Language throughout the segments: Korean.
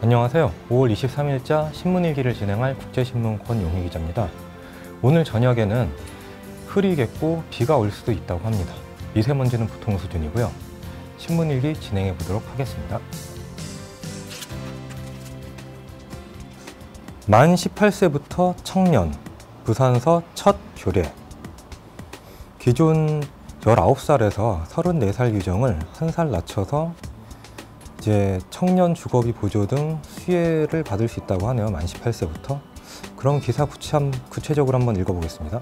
안녕하세요. 5월 23일자 신문일기를 진행할 국제신문 권용희 기자입니다. 오늘 저녁에는 흐리겠고 비가 올 수도 있다고 합니다. 미세먼지는 보통 수준이고요. 신문일기 진행해 보도록 하겠습니다. 만 18세부터 청년, 부산서 첫 조례. 기존 19살에서 34살 규정을 1살 낮춰서 이제 청년 주거비 보조 등 수혜를 받을 수 있다고 하네요. 만 18세부터. 그럼 기사 구체적으로 한번 읽어보겠습니다.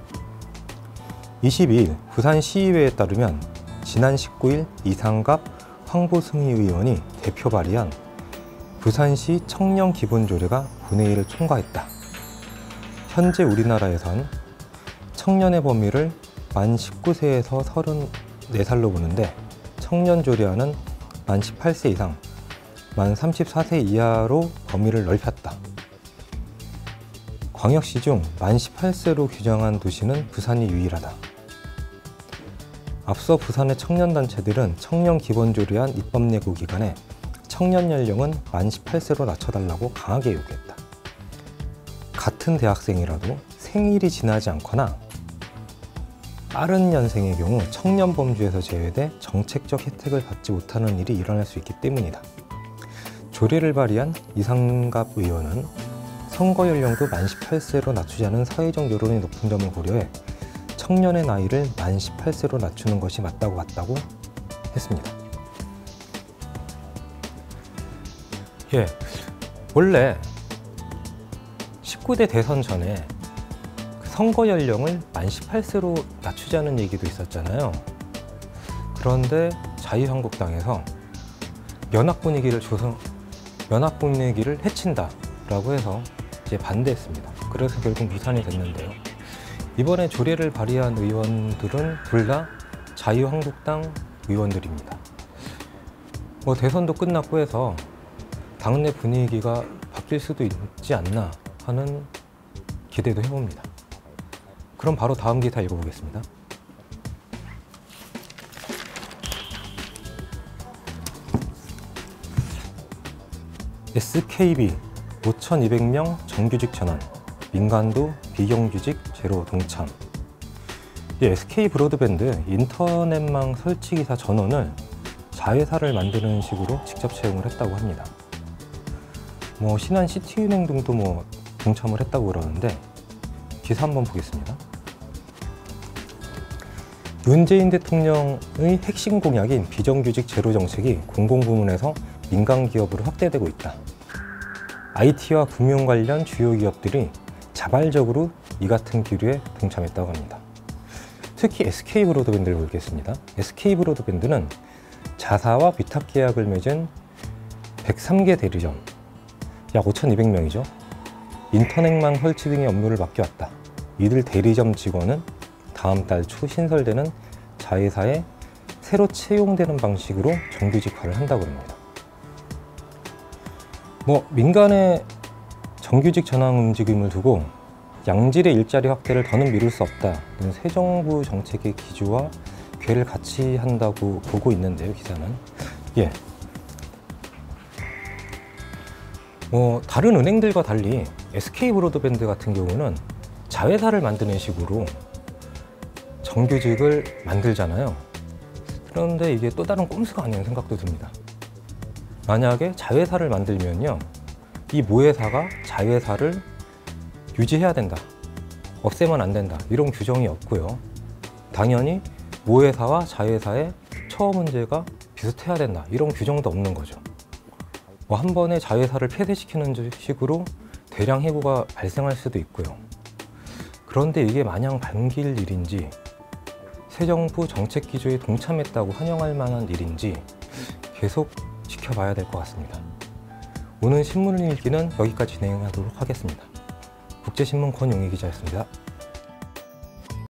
22일 부산시의회에 따르면 지난 19일 이상갑 황보승희 의원이 대표 발의한 부산시 청년기본조례가 본회의를 통과했다. 현재 우리나라에선 청년의 범위를 만 19세에서 34살로 보는데 청년조례안은 만 18세 이상, 만 34세 이하로 범위를 넓혔다. 광역시 중 만 18세로 규정한 도시는 부산이 유일하다. 앞서 부산의 청년단체들은 청년기본조례안 입법 예고 기간에 청년 연령은 만 18세로 낮춰달라고 강하게 요구했다. 같은 대학생이라도 생일이 지나지 않거나 빠른 연생의 경우 청년 범주에서 제외돼 정책적 혜택을 받지 못하는 일이 일어날 수 있기 때문이다. 조례를 발의한 이상갑 의원은 선거 연령도 만 18세로 낮추자는 사회적 여론이 높은 점을 고려해 청년의 나이를 만 18세로 낮추는 것이 맞다고 봤다고 했습니다. 원래 19대 대선 전에 선거 연령을 만 18세로 낮추자는 얘기도 있었잖아요. 그런데 자유한국당에서 연합 분위기를 해친다라고 해서 이제 반대했습니다. 그래서 결국 무산이 됐는데요. 이번에 조례를 발의한 의원들은 둘 다 자유한국당 의원들입니다. 대선도 끝났고 해서 당내 분위기가 바뀔 수도 있지 않나 하는 기대도 해봅니다. 그럼 바로 다음 기사 읽어보겠습니다. SKB 5,200명 정규직 전환, 민간도 비정규직 제로 동참. SK 브로드밴드 인터넷망 설치기사 전원을 자회사를 만드는 식으로 직접 채용을 했다고 합니다. 신한 시티은행 등도 동참을 했다고 그러는데 기사 한번 보겠습니다. 문재인 대통령의 핵심 공약인 비정규직 제로 정책이 공공부문에서 민간기업으로 확대되고 있다. IT와 금융 관련 주요 기업들이 자발적으로 이 같은 기류에 동참했다고 합니다. 특히 SK브로드밴드를 보겠습니다. SK브로드밴드는 자사와 위탁 계약을 맺은 103개 대리점, 약 5,200명이죠. 인터넷망 설치 등의 업무를 맡겨왔다. 이들 대리점 직원은 다음 달 초 신설되는 자회사에 새로 채용되는 방식으로 정규직화를 한다고 합니다. 민간의 정규직 전환 움직임을 두고 양질의 일자리 확대를 더는 미룰 수 없다는 새 정부 정책의 기조와 궤를 같이 한다고 보고 있는데요, 기사는. 다른 은행들과 달리 SK브로드밴드 같은 경우는 자회사를 만드는 식으로 정규직을 만들잖아요. 그런데 이게 또 다른 꼼수가 아니라는 생각도 듭니다. 만약에 자회사를 만들면요, 이 모회사가 자회사를 유지해야 된다, 없애면 안 된다, 이런 규정이 없고요. 당연히 모회사와 자회사의 처우 문제가 비슷해야 된다, 이런 규정도 없는 거죠. 한 번에 자회사를 폐쇄시키는 식으로 대량 해고가 발생할 수도 있고요. 그런데 이게 마냥 반길 일인지, 새 정부 정책 기조에 동참했다고 환영할 만한 일인지 계속 지켜봐야 될 것 같습니다. 오늘 신문 읽기는 여기까지 진행하도록 하겠습니다. 국제신문 권용희 기자였습니다.